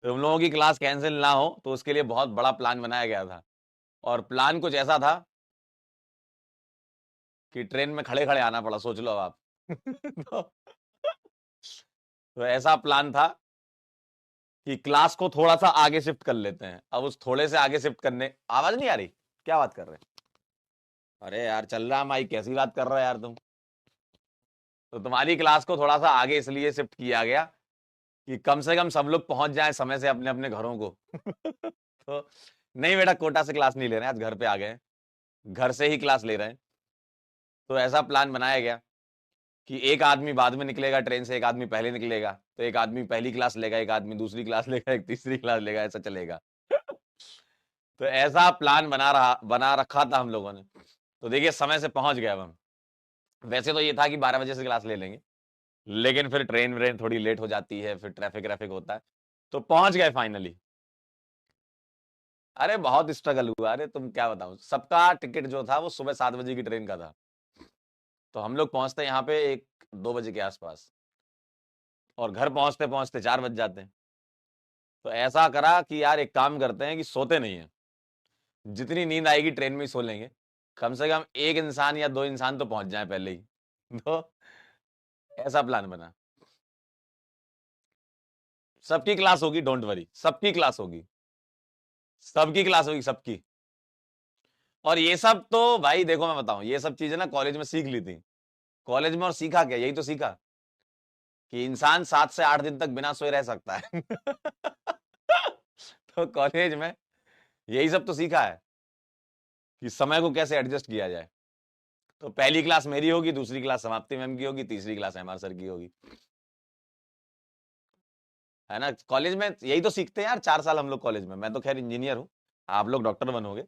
तुम लोगों की क्लास कैंसिल ना हो तो उसके लिए बहुत बड़ा प्लान बनाया गया था। और प्लान कुछ ऐसा था कि ट्रेन में खड़े खड़े आना पड़ा, सोच लो अब आप। तो, तो ऐसा प्लान था कि क्लास को थोड़ा सा आगे शिफ्ट कर लेते हैं। अब उस थोड़े से आगे शिफ्ट करने, आवाज नहीं आ रही? क्या बात कर रहे हैं? अरे यार चल रहा माइक, कैसी बात कर रहे हो यार तुम। तो तुम्हारी क्लास को थोड़ा सा आगे इसलिए शिफ्ट किया गया कि कम से कम सब लोग पहुंच जाएं समय से अपने अपने घरों को। तो नहीं बेटा, कोटा से क्लास नहीं ले रहे हैं, आज घर पे आ गए हैं, घर से ही क्लास ले रहे हैं। तो ऐसा प्लान बनाया गया कि एक आदमी बाद में निकलेगा ट्रेन से, एक आदमी पहले निकलेगा, तो एक आदमी पहली क्लास लेगा, एक आदमी दूसरी क्लास लेगा, एक तीसरी क्लास लेगा, ऐसा चलेगा। तो ऐसा प्लान बना रखा था हम लोगों ने। तो देखिए समय से पहुंच गए अब हम। वैसे तो ये था कि 12 बजे से क्लास ले लेंगे, लेकिन फिर ट्रेन व्रेन थोड़ी लेट हो जाती है, फिर ट्रैफिक व्रैफिक होता है। तो पहुंच गए फाइनली। अरे बहुत स्ट्रगल हुआ, अरे तुम क्या बताऊं, सबका टिकट जो था वो सुबह 7 बजे की ट्रेन का था। तो हम लोग पहुंचते यहाँ पे 1-2 बजे के आसपास, और घर पहुंचते पहुंचते 4 बज जाते हैं। तो ऐसा करा कि यार एक काम करते हैं कि सोते नहीं है, जितनी नींद आएगी ट्रेन में ही सो लेंगे। कम से कम एक इंसान या दो इंसान तो पहुंच जाए पहले ही। तो ऐसा प्लान बना। सबकी क्लास होगी, डोंट वरी, सबकी क्लास होगी, सबकी क्लास होगी, सबकी। और ये सब तो भाई देखो मैं बताऊं, ये सब चीजें ना कॉलेज में सीख ली थी। कॉलेज में और सीखा क्या, यही तो सीखा कि इंसान 7 से 8 दिन तक बिना सोए रह सकता है। तो कॉलेज में यही सब तो सीखा है कि समय को कैसे एडजस्ट किया जाए। तो पहली क्लास मेरी होगी, दूसरी क्लास समाप्ति मैम की होगी, तीसरी क्लास एमआर सर की होगी। है ना, कॉलेज में यही तो सीखते हैं यार, 4 साल हम लोग कॉलेज में। मैं तो खैर इंजीनियर हूँ, आप लोग डॉक्टर बनोगे,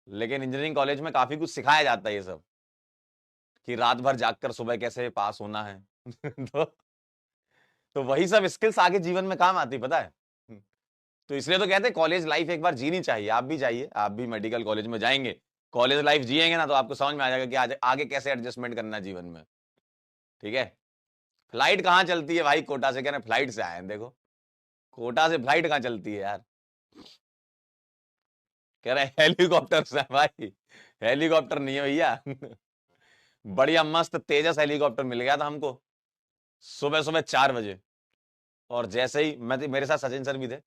लेकिन इंजीनियरिंग कॉलेज में काफी कुछ सिखाया जाता है ये सब, कि रात भर जागकर सुबह कैसे पास होना है। तो, तो वही सब स्किल्स आगे जीवन में काम आती, पता है। तो इसलिए तो कहते हैं कॉलेज लाइफ एक बार जीनी चाहिए। आप भी जाइए, आप भी मेडिकल कॉलेज में जाएंगे, कॉलेज लाइफ जिएंगे ना, तो आपको समझ में आ जाएगा कि आगे कैसे एडजस्टमेंट करना है जीवन में। ठीक है। फ्लाइट कहाँ चलती है भाई, कोटा से, कह रहे फ्लाइट से आए हैं, देखो कोटा से फ्लाइट कहाँ चलती है यार। कह रहे हेलीकॉप्टर से भाई, हेलीकॉप्टर नहीं है भैया। बढ़िया मस्त तेजस हेलीकॉप्टर मिल गया था हमको, सुबह सुबह 4 बजे। और जैसे ही मेरे साथ सचिन सर भी थे,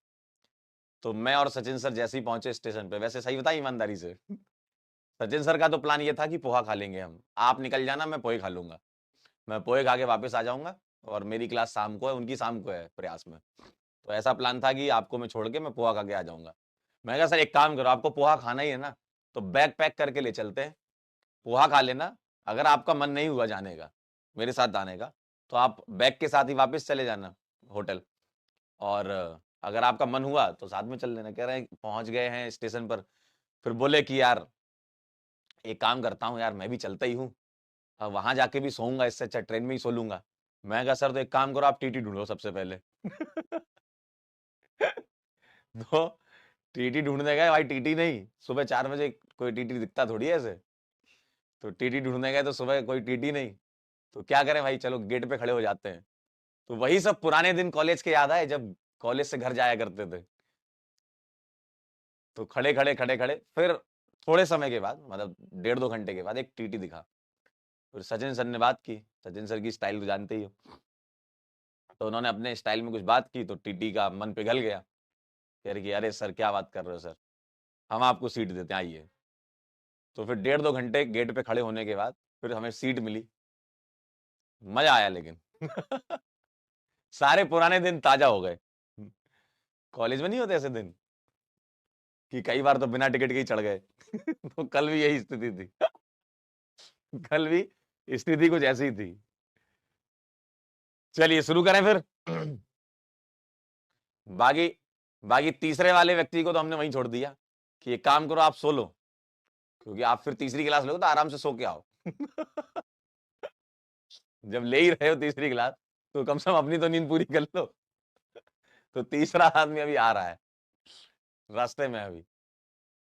तो मैं और सचिन सर जैसे ही पहुंचे स्टेशन पे, वैसे सही बताया ईमानदारी से, सचिन सर का तो प्लान ये था कि पोहा खा लेंगे हम, आप निकल जाना, मैं पोहे खा लूंगा, मैं पोहे खा के वापस आ जाऊंगा। और मेरी क्लास शाम को है, उनकी शाम को है प्रयास में। तो ऐसा प्लान था कि आपको मैं छोड़ के मैं पोहा खा के आ जाऊंगा। मैं कहा सर एक काम करो, आपको पोहा खाना ही है ना, तो बैग पैक करके ले चलते हैं, पोहा खा लेना। अगर आपका मन नहीं हुआ जाने का, मेरे साथ आने का, तो आप बैग के साथ ही वापस चले जाना होटल। और अगर आपका मन हुआ तो साथ में चल लेना। कह रहे हैं पहुंच गए हैं स्टेशन पर, फिर बोले कि यार एक काम करता हूँ यार, मैं भी चलता ही हूँ, अब वहां जाके भी सोऊंगा, इससे अच्छा ट्रेन में ही सो लूंगा। मैं कहा सर तो एक काम करो, आप टीटी ढूंढो सबसे पहले। तो टीटी ढूंढने गए भाई, टीटी नहीं, सुबह 4 बजे कोई टीटी दिखता थोड़ी है ऐसे। तो टीटी ढूंढने गए तो सुबह कोई टीटी नहीं। तो क्या करें भाई, चलो गेट पे खड़े हो जाते हैं। तो वही सब पुराने दिन कॉलेज के याद आए, जब कॉलेज से घर जाया करते थे। तो खड़े खड़े खड़े खड़े फिर थोड़े समय के बाद, मतलब 1.5-2 घंटे के बाद एक टीटी दिखा। फिर सचिन सर ने बात की, सचिन सर की स्टाइल तो जानते ही हो। तो उन्होंने अपने स्टाइल में कुछ बात की, तो टीटी का मन पिघल गया। कह रहे कि अरे सर क्या बात कर रहे हो सर, हम आपको सीट देते हैं, आइए। तो फिर 1.5-2 घंटे गेट पे खड़े होने के बाद फिर हमें सीट मिली। मजा आया लेकिन। सारे पुराने दिन ताजा हो गए। कॉलेज में नहीं होते ऐसे दिन कि कई बार तो बिना टिकट के ही चढ़ गए। तो कल भी यही स्थिति थी। कल भी स्थिति कुछ ऐसी ही थी। चलिए शुरू करें फिर। बाकी बाकी तीसरे वाले व्यक्ति को तो हमने वहीं छोड़ दिया कि एक काम करो, आप सो लो, क्योंकि आप फिर तीसरी क्लास लो तो आराम से सो के आओ। जब ले ही रहे हो तीसरी क्लास, तो कम से कम अपनी तो नींद पूरी कर लो। तो तीसरा आदमी अभी आ रहा है, रास्ते में है अभी।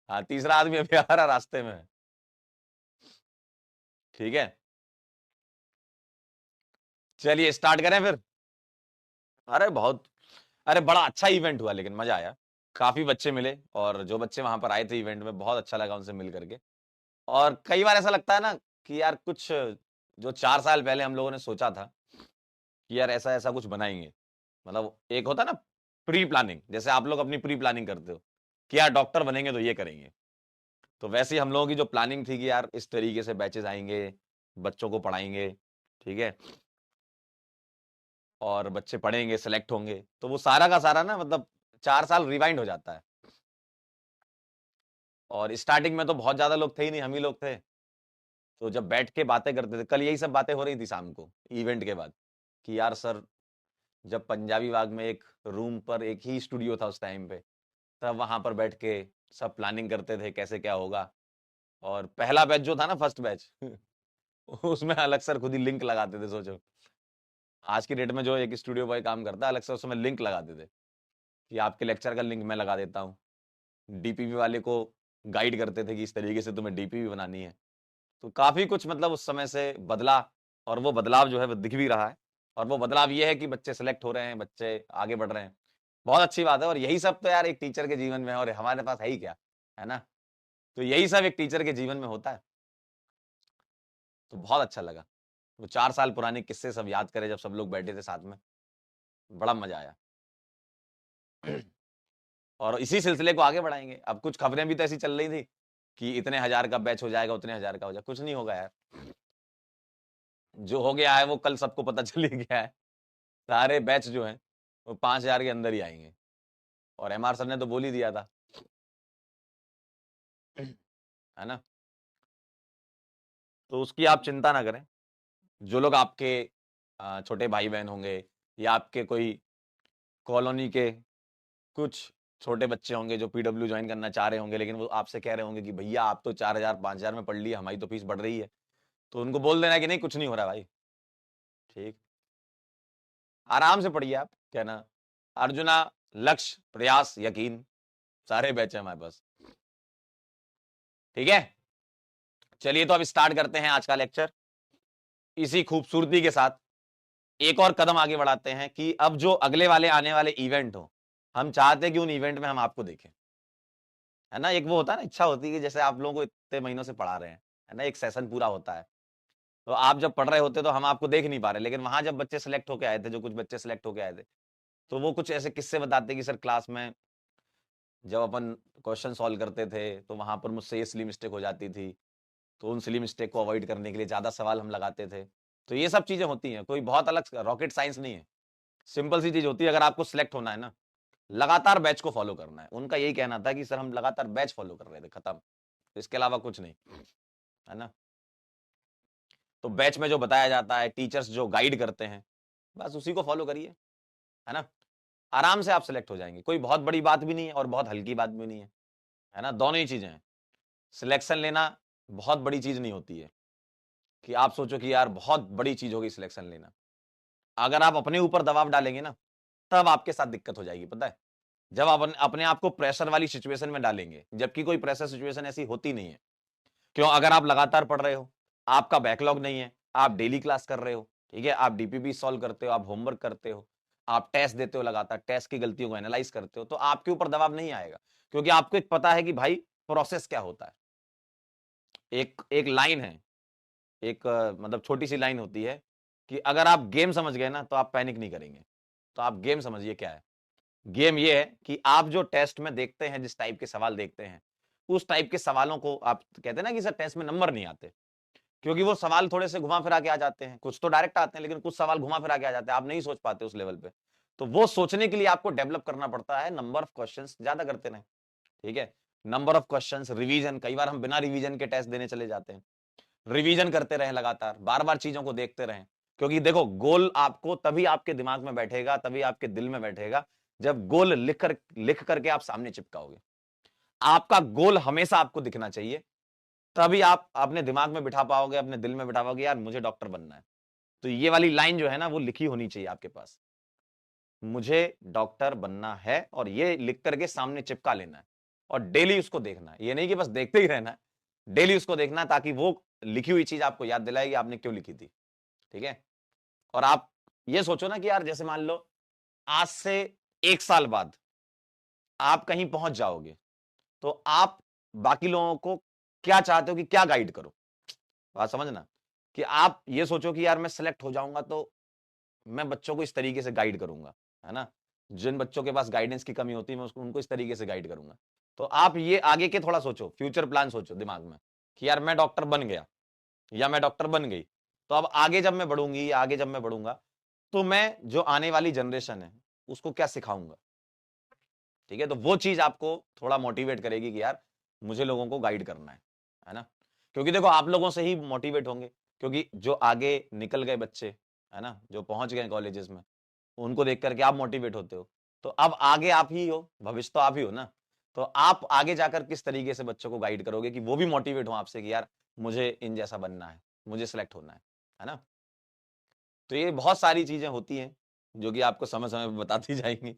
हाँ तीसरा आदमी अभी आ रहा है, रास्ते में है। ठीक है, चलिए स्टार्ट करें फिर। अरे बहुत, अरे बड़ा अच्छा इवेंट हुआ, लेकिन मजा आया, काफी बच्चे मिले, और जो बच्चे वहां पर आए थे इवेंट में, बहुत अच्छा लगा उनसे मिल करके। और कई बार ऐसा लगता है ना कि यार कुछ जो 4 साल पहले हम लोगों ने सोचा था कि यार ऐसा ऐसा कुछ बनाएंगे, मतलब एक होता है ना प्री प्लानिंग, जैसे आप लोग अपनी प्री प्लानिंग करते हो कि यार डॉक्टर बनेंगे तो ये करेंगे, तो वैसे ही हम लोगों की जो प्लानिंग थी कि यार इस तरीके से बैचेस आएंगे, बच्चों को पढ़ाएंगे, ठीक है, और बच्चे पढ़ेंगे, सेलेक्ट होंगे, तो वो सारा का सारा ना मतलब 4 साल रिवाइंड हो जाता है। और स्टार्टिंग में तो बहुत ज्यादा लोग थे ही नहीं, हम ही लोग थे। तो जब बैठ के बातें करते थे, कल यही सब बातें हो रही थी शाम को इवेंट के बाद, कि यार सर, जब पंजाबी बाग में एक रूम पर एक ही स्टूडियो था उस टाइम पे, तब वहां पर बैठ के सब प्लानिंग करते थे कैसे क्या होगा। और पहला बैच जो था ना, फर्स्ट बैच उसमें अलग सर खुद ही लिंक लगाते थे, सोचो। आज की डेट में जो एक स्टूडियो बॉय काम करता है, अलग से उसमें लिंक लगाते थे कि आपके लेक्चर का लिंक मैं लगा देता हूँ। डीपीपी वाले को गाइड करते थे कि इस तरीके से तुम्हें डीपीपी बनानी है। तो काफी कुछ मतलब उस समय से बदला, और वो बदलाव जो है वो दिख भी रहा है। और वो बदलाव ये है कि बच्चे सेलेक्ट हो रहे हैं, बच्चे आगे बढ़ रहे हैं, बहुत अच्छी बात है। और यही सब तो यार एक टीचर के जीवन में है, और हमारे पास है ही क्या, है ना। तो यही सब एक टीचर के जीवन में होता है। तो बहुत अच्छा लगा, वो 4 साल पुराने किस्से सब याद करे जब सब लोग बैठे थे साथ में, बड़ा मजा आया। और इसी सिलसिले को आगे बढ़ाएंगे। अब कुछ खबरें भी तो ऐसी चल रही थी कि इतने हजार का बैच हो जाएगा, उतने हजार का हो जाएगा, कुछ नहीं होगा यार। जो हो गया है वो कल सबको पता चल ही गया है। सारे बैच जो हैं वो 5,000 के अंदर ही आएंगे, और एमआर सर ने तो बोल ही दिया था, है ना। तो उसकी आप चिंता ना करें। जो लोग आपके छोटे भाई बहन होंगे, या आपके कोई कॉलोनी के कुछ छोटे बच्चे होंगे जो पीडब्ल्यू ज्वाइन करना चाह रहे होंगे, लेकिन वो आपसे कह रहे होंगे कि भैया आप तो 4,000 5,000 में पढ़ लिए, हमारी तो फीस बढ़ रही है, तो उनको बोल देना कि नहीं, कुछ नहीं हो रहा भाई, ठीक, आराम से पढ़िए। आप कहना अर्जुना, लक्ष्य, प्रयास, यकीन, सारे बैच है हमारे पास, ठीक है। चलिए तो अब स्टार्ट करते हैं आज का लेक्चर इसी खूबसूरती के साथ। एक और कदम आगे बढ़ाते हैं कि अब जो अगले वाले आने वाले इवेंट हो, हम चाहते हैं कि उन इवेंट में हम आपको देखें, है ना। एक वो होता है ना, इच्छा होती है कि जैसे आप लोगों को इतने महीनों से पढ़ा रहे हैं, है ना, एक सेशन पूरा होता है, तो आप जब पढ़ रहे होते तो हम आपको देख नहीं पा रहे, लेकिन वहां जब बच्चे सेलेक्ट होके आए थे, जो कुछ बच्चे सेलेक्ट होके आए थे, तो वो कुछ ऐसे किस्से बताते कि सर क्लास में जब अपन क्वेश्चन सॉल्व करते थे तो वहां पर मुझसे ये सिली मिस्टेक हो जाती थी, तो उन सिली मिस्टेक को अवॉइड करने के लिए ज्यादा सवाल हम लगाते थे। तो ये सब चीजें होती हैं, कोई बहुत अलग रॉकेट साइंस नहीं है, सिंपल सी चीज होती है। अगर आपको सिलेक्ट होना है ना, लगातार बैच को फॉलो करना है। उनका यही कहना था कि सर हम लगातार बैच फॉलो कर रहे थे, खत्म, इसके अलावा कुछ नहीं, है ना। तो बैच में जो बताया जाता है, टीचर्स जो गाइड करते हैं, बस उसी को फॉलो करिए, है ना। आराम से आप सिलेक्ट हो जाएंगे, कोई बहुत बड़ी बात भी नहीं है और बहुत हल्की बात भी नहीं है ना, दोनों ही चीजें हैं। सिलेक्शन लेना बहुत बड़ी चीज नहीं होती है कि आप सोचो कि यार बहुत बड़ी चीज होगी सिलेक्शन लेना। अगर आप अपने ऊपर दबाव डालेंगे ना, तब आपके साथ दिक्कत हो जाएगी, पता है। जब आप अपने आप को प्रेशर वाली सिचुएशन में डालेंगे, जबकि कोई प्रेशर सिचुएशन ऐसी होती नहीं है। क्यों? अगर आप लगातार पढ़ रहे हो, आपका बैकलॉग नहीं है, आप डेली क्लास कर रहे हो, ठीक है, आप डीपीपी सॉल्व करते हो, आप होमवर्क करते हो, आप टेस्ट देते हो, लगातार टेस्ट की गलतियों को एनालाइज करते हो, तो आपके ऊपर दबाव नहीं आएगा, क्योंकि आपको एक पता है कि भाई प्रोसेस क्या होता है। एक एक लाइन है, एक मतलब छोटी सी लाइन होती है कि अगर आप गेम समझ गए ना, तो आप पैनिक नहीं करेंगे। तो आप गेम समझिए क्या है। गेम ये है कि आप जो टेस्ट में देखते हैं, जिस टाइप के सवाल देखते हैं, उस टाइप के सवालों को आप कहते हैं ना कि सर टेस्ट में नंबर नहीं आते, क्योंकि वो सवाल थोड़े से घुमा फिरा के आ जाते हैं। कुछ तो डायरेक्ट आते हैं, लेकिन कुछ सवाल घुमा फिरा के आ जाते हैं, आप नहीं सोच पाते उस लेवल पे। तो वो सोचने के लिए आपको डेवलप करना पड़ता है, नंबर ऑफ क्वेश्चंस ज्यादा करते रहें, ठीक है। नंबर ऑफ क्वेश्चंस, रिवीजन, कई बार हम बिना रिवीजन के टेस्ट देने चले जाते हैं। रिवीजन करते रहें, लगातार बार बार चीजों को देखते रहें, क्योंकि देखो गोल आपको तभी आपके दिमाग में बैठेगा, तभी आपके दिल में बैठेगा, जब गोल लिख करके आप सामने चिपकाओगे। आपका गोल हमेशा आपको दिखना चाहिए, तभी आप अपने दिमाग में बिठा पाओगे, अपने दिल में बिठा पाओगे, यार मुझे डॉक्टर बनना है। तो ये वाली लाइन जो है ना, वो लिखी होनी चाहिए आपके पास, मुझे डॉक्टर बनना है, और ये लिख करके सामने चिपका लेना है, और डेली उसको देखना है। ये नहीं कि बस देखते ही रहना है, डेली उसको देखना है, ताकि वो लिखी हुई चीज आपको याद दिलाएगी आपने क्यों लिखी थी, ठीक है। और आप ये सोचो ना कि यार जैसे मान लो आज से 1 साल बाद आप कहीं पहुंच जाओगे, तो आप बाकी लोगों को क्या चाहते हो कि क्या गाइड करो? बात समझना कि आप ये सोचो कि यार मैं सेलेक्ट हो जाऊंगा तो मैं बच्चों को इस तरीके से गाइड करूंगा, है ना? जिन बच्चों के पास गाइडेंस की कमी होती है, मैं उसको उनको इस तरीके से गाइड करूंगा। तो आप ये आगे के थोड़ा सोचो, फ्यूचर प्लान सोचो दिमाग में कि यार मैं डॉक्टर बन गया या मैं डॉक्टर बन गई, तो अब आगे जब मैं बढ़ूंगी या आगे जब मैं बढ़ूंगा, तो मैं जो आने वाली जनरेशन है उसको क्या सिखाऊंगा? ठीक है, तो वो चीज आपको थोड़ा मोटिवेट करेगी कि यार मुझे लोगों को गाइड करना है ना? क्योंकि देखो आप लोगों से ही मोटिवेट होंगे, क्योंकि जो आगे निकल गए बच्चे, है ना, जो पहुंच गए कॉलेजेस में, उनको देख करके आप मोटिवेट होते हो। तो अब आगे आप ही हो, भविष्य तो आप ही हो ना। तो आप आगे जाकर किस तरीके से बच्चों को गाइड करोगे कि वो भी मोटिवेट हो आपसे कि यार मुझे इन जैसा बनना है, मुझे सेलेक्ट होना है ना? तो ये बहुत सारी चीजें होती हैं जो कि आपको समय समय पर बताती जाएंगी।